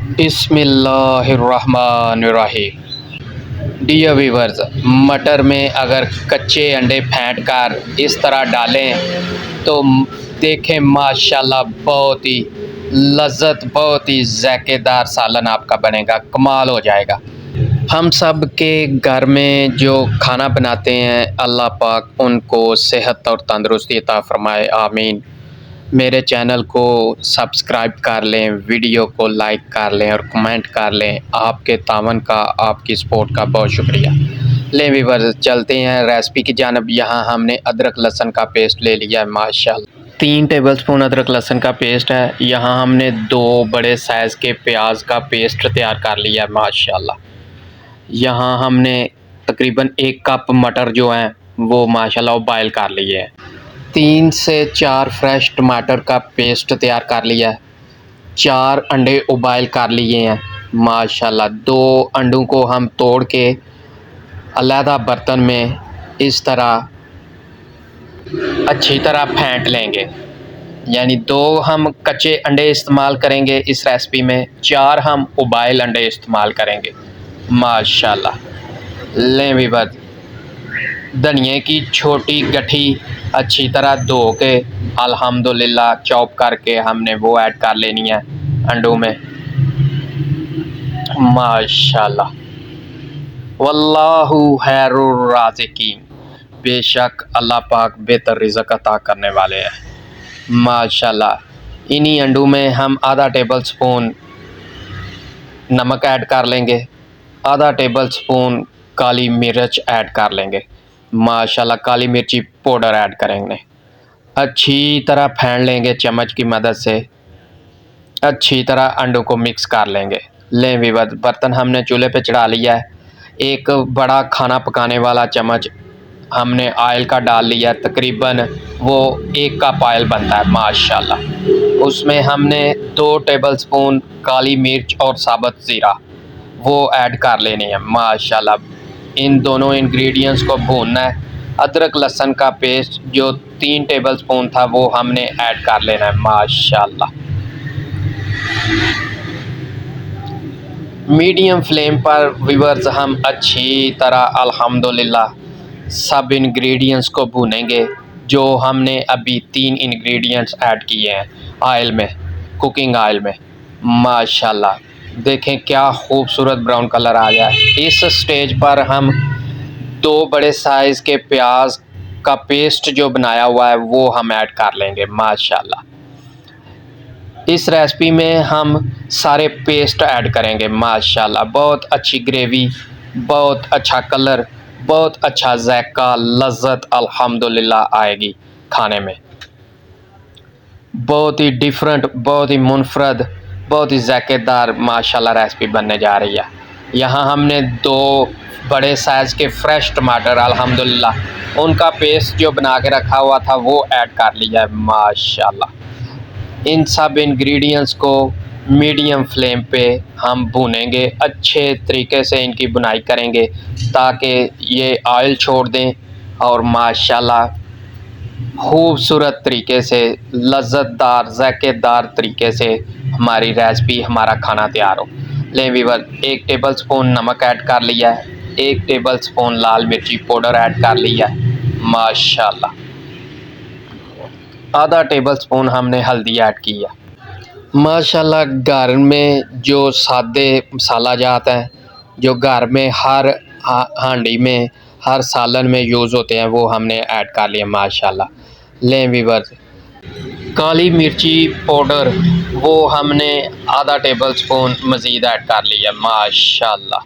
बिस्मिल्लाहिर्रहमानिर्रहीम। Dear viewers, मटर में अगर कच्चे अंडे फेंट कर इस तरह डालें तो देखें माशाल्लाह बहुत ही लज़्ज़त, बहुत ही ज़ायकेदार सालन आपका बनेगा, कमाल हो जाएगा। हम सब के घर में जो खाना बनाते हैं अल्लाह पाक उनको सेहत और तंदुरुस्ती अता फ़रमाए, आमीन। मेरे चैनल को सब्सक्राइब कर लें, वीडियो को लाइक कर लें और कमेंट कर लें। आपके तावन का, आपकी सपोर्ट का बहुत शुक्रिया। लें व्यूअर्स, चलते हैं रेसिपी की जानब। यहाँ हमने अदरक लहसुन का पेस्ट ले लिया है माशाल्लाह। 3 टेबलस्पून अदरक लहसुन का पेस्ट है। यहाँ हमने 2 बड़े साइज़ के प्याज का पेस्ट तैयार कर लिया है माशाल्लाह। यहाँ हमने तकरीबन 1 कप मटर जो हैं वो माशाल्लाह बॉयल कर लिए हैं। 3 से 4 फ्रेश टमाटर का पेस्ट तैयार कर लिया है। 4 अंडे उबाइल कर लिए हैं माशाल्लाह। 2 अंडों को हम तोड़ के अलहदा बर्तन में इस तरह अच्छी तरह फेंट लेंगे। यानी 2 हम कच्चे अंडे इस्तेमाल करेंगे इस रेसिपी में, 4 हम उबाइल अंडे इस्तेमाल करेंगे माशाल्लाह। लें भी बस धनिए की छोटी गठी अच्छी तरह धो के अल्हम्दुलिल्लाह चॉप करके हमने वो ऐड कर लेनी है अंडों में माशाल्लाह। वल्लाहु खैरुर राज़िकीन, बेशक अल्लाह पाक बेहतर रिज़्क़ अता करने वाले हैं माशाल्लाह। इन्हीं अंडों में हम आधा टेबल स्पून नमक ऐड कर लेंगे, आधा टेबल स्पून काली मिर्च ऐड कर लेंगे माशाल्लाह। काली मिर्ची पाउडर ऐड करेंगे। अच्छी तरह फेंट लेंगे चम्मच की मदद से, अच्छी तरह अंडों को मिक्स कर लेंगे। लें विवद बर्तन हमने चूल्हे पे चढ़ा लिया है। एक बड़ा खाना पकाने वाला चम्मच हमने ऑयल का डाल लिया है, तकरीबन वो 1 कप ऑयल बनता है माशाल्लाह। उसमें हमने 2 टेबल स्पून काली मिर्च और साबुत ज़ीरा वो ऐड कर लेनी है माशाल्लाह। इन दोनों इंग्रेडिएंट्स को भूनना है। अदरक लहसुन का पेस्ट जो 3 टेबल स्पून था वो हमने ऐड कर लेना है माशाल्लाह। मीडियम फ्लेम पर व्यूअर्स हम अच्छी तरह अल्हम्दुलिल्लाह सब इंग्रेडिएंट्स को भूनेंगे। जो हमने अभी 3 इंग्रेडिएंट्स ऐड किए हैं ऑयल में, कुकिंग ऑयल में माशाल्लाह। देखें क्या खूबसूरत ब्राउन कलर आ गया है। इस स्टेज पर हम 2 बड़े साइज़ के प्याज का पेस्ट जो बनाया हुआ है वो हम ऐड कर लेंगे माशाल्लाह। इस रेसिपी में हम सारे पेस्ट ऐड करेंगे माशाल्लाह। बहुत अच्छी ग्रेवी, बहुत अच्छा कलर, बहुत अच्छा जायका, लज़्ज़त अल्हम्दुलिल्लाह आएगी खाने में। बहुत ही डिफरेंट, बहुत ही मुनफरद, बहुत ही जायकेदार माशाल्लाह रेसिपी बनने जा रही है। यहाँ हमने 2 बड़े साइज़ के फ्रेश टमाटर अल्हम्दुलिल्लाह उनका पेस्ट जो बना के रखा हुआ था वो ऐड कर लिया है माशाल्लाह। इन सब इंग्रेडिएंट्स को मीडियम फ्लेम पे हम भूनेंगे, अच्छे तरीके से इनकी बुनाई करेंगे ताकि ये ऑयल छोड़ दें और माशाल्लाह खूबसूरत तरीके से, लज़्ज़तदार, ज़ायकेदार तरीके से हमारी रेसिपी, हमारा खाना तैयार हो। लें व्यूअर, 1 टेबल स्पून नमक ऐड कर लिया है, 1 टेबल स्पून लाल मिर्ची पाउडर ऐड कर लिया है माशाल्लाह। आधा टेबल स्पून हमने हल्दी ऐड किया माशाल्लाह। घर में जो सादे मसाला जात हैं जो घर में हर हांडी में, हर सालन में यूज़ होते हैं वो हमने ऐड कर लिया माशाल्लाह। लें व्यूअर्स, काली मिर्ची पाउडर वो हमने आधा टेबल स्पून मज़ीद ऐड कर लिया माशाल्लाह।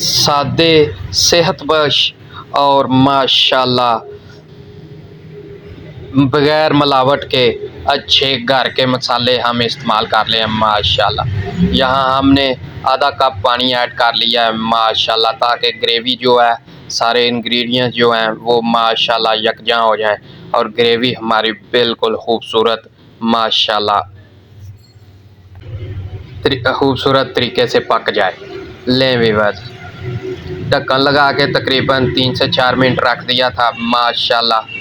सादे, सेहतबख्श और माशाल्लाह बग़ैर मिलावट के अच्छे घर के मसाले हम इस्तेमाल कर ले हैं माशाल्लाह। यहाँ हमने आधा कप पानी ऐड कर लिया है माशाल्लाह ताकि ग्रेवी जो है, सारे इंग्रेडिएंट्स जो हैं वो माशाल्लाह यकजा हो जाएं और ग्रेवी हमारी बिल्कुल खूबसूरत माशाल्लाह खूबसूरत तरीके से पक जाए। लें व्यूअर्स, ढक्कन लगा के तकरीबन 3 से 4 मिनट रख दिया था माशाल्लाह।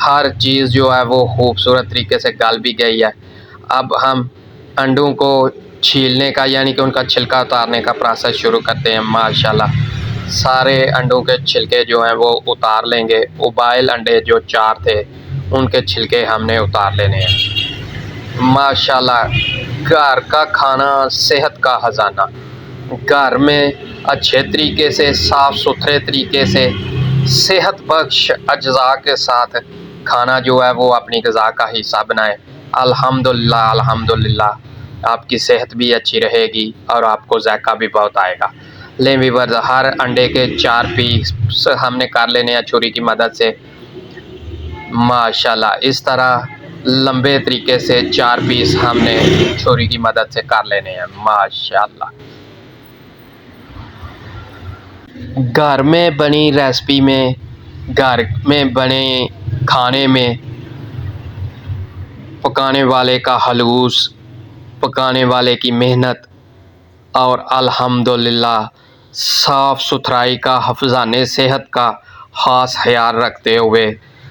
हर चीज़ जो है वो खूबसूरत तरीके से गल भी गई है। अब हम अंडों को छीलने का यानी कि उनका छिलका उतारने का प्रोसेस शुरू करते हैं। माशाल्लाह सारे अंडों के छिलके जो हैं वो उतार लेंगे। उबाइल अंडे जो 4 थे उनके छिलके हमने उतार लेने हैं। माशाल्लाह घर का खाना सेहत का ख़जाना। घर में अच्छे तरीके से साफ़ सुथरे तरीके से सेहत बख्श अज्जा के साथ खाना जो है वो अपनी ग़िज़ा का हिस्सा बनाएं। अल्हम्दुलिल्लाह अल्हम्दुलिल्लाह आपकी सेहत भी अच्छी रहेगी और आपको ज़ायका भी बहुत आएगा। लें व्यूअर्स, हर अंडे के 4 पीस हमने कर लेने हैं छुरी की मदद से। माशाल्लाह इस तरह लंबे तरीके से 4 पीस हमने छुरी की मदद से कर लेने हैं। माशाल्लाह घर में बनी रेसिपी में, घर में बने खाने में पकाने वाले का हलूस, पकाने वाले की मेहनत और अल्हम्दुलिल्लाह साफ़ सुथराई का हफ़्ज़ाने सेहत का ख़ास ख़याल रखते हुए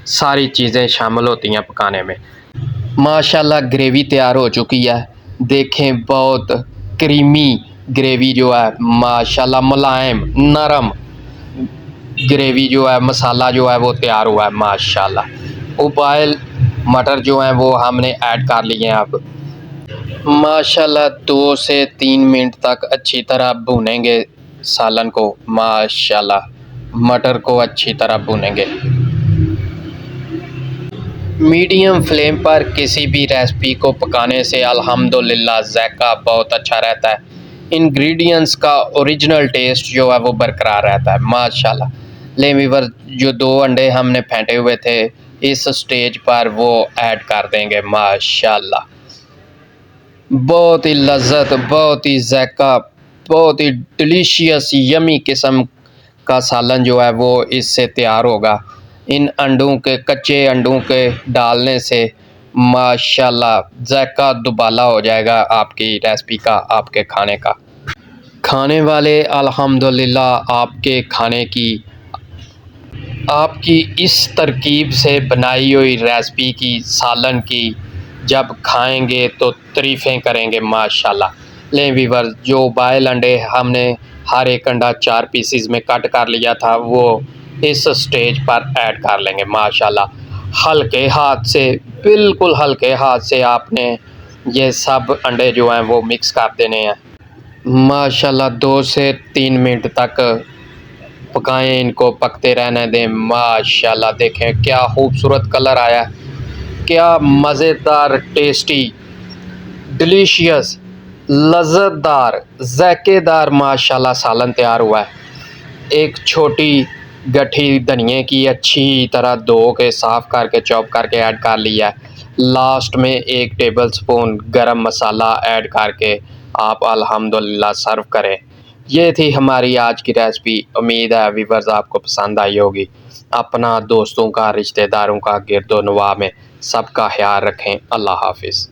सारी चीज़ें शामिल होती हैं पकाने में। माशाल्लाह ग्रेवी तैयार हो चुकी है। देखें बहुत क्रीमी ग्रेवी जो है, माशाल्लाह मुलायम नरम ग्रेवी जो है, मसाला जो है वो तैयार हुआ है माशाल्लाह। उबाइल मटर जो हैं वो हमने ऐड कर लिए हैं। अब माशाल्लाह 2 से 3 मिनट तक अच्छी तरह भूनेंगे सालन को। माशाल्लाह मटर को अच्छी तरह भूनेंगे। मीडियम फ्लेम पर किसी भी रेसिपी को पकाने से अल्हम्दुलिल्लाह ज़ायका बहुत अच्छा रहता है। इंग्रेडिएंट्स का ओरिजिनल टेस्ट जो है वो बरकरार रहता है माशाल्लाह। लें व्यूअर्स, जो 2 अंडे हमने फेंटे हुए थे इस स्टेज पर वो ऐड कर देंगे। माशाल्लाह बहुत ही लज़्ज़त, बहुत ही ज़ायका, बहुत ही डिलीशियस यमी किस्म का सालन जो है वो इससे तैयार होगा। इन अंडों के, कच्चे अंडों के डालने से माशाल्लाह ज़ायका दुबाला हो जाएगा आपकी रेसिपी का, आपके खाने का। खाने वाले अल्हम्दुलिल्लाह आपकी इस तरकीब से बनाई हुई रेसिपी की, सालन की जब खाएंगे तो तारीफ़ें करेंगे माशाल्लाह। लें व्यूअर्स, जो उबाइल अंडे हमने हर एक अंडा 4 पीसेस में कट कर लिया था वो इस स्टेज पर ऐड कर लेंगे माशाल्लाह। हल्के हाथ से, बिल्कुल हल्के हाथ से आपने ये सब अंडे जो हैं वो मिक्स कर देने हैं। माशाल्लाह 2 से 3 मिनट तक पकाएं, इनको पकते रहने दें। माशाल्लाह देखें क्या खूबसूरत कलर आया, क्या मज़ेदार, टेस्टी, डिलीशियस, लज़्ज़तदार, ज़ायकेदार माशाल्लाह सालन तैयार हुआ है। एक छोटी गठी धनिए की अच्छी तरह धो के साफ़ करके चॉप करके ऐड कर लिया है। लास्ट में 1 टेबल स्पून गरम मसाला ऐड करके आप अल्हम्दुलिल्लाह सर्व करें। ये थी हमारी आज की रेसिपी। उम्मीद है व्यूअर्स आपको पसंद आई होगी। अपना, दोस्तों का, रिश्तेदारों का, गिरदो नवाह में सबका ख्याल रखें। अल्लाह हाफ़िज़।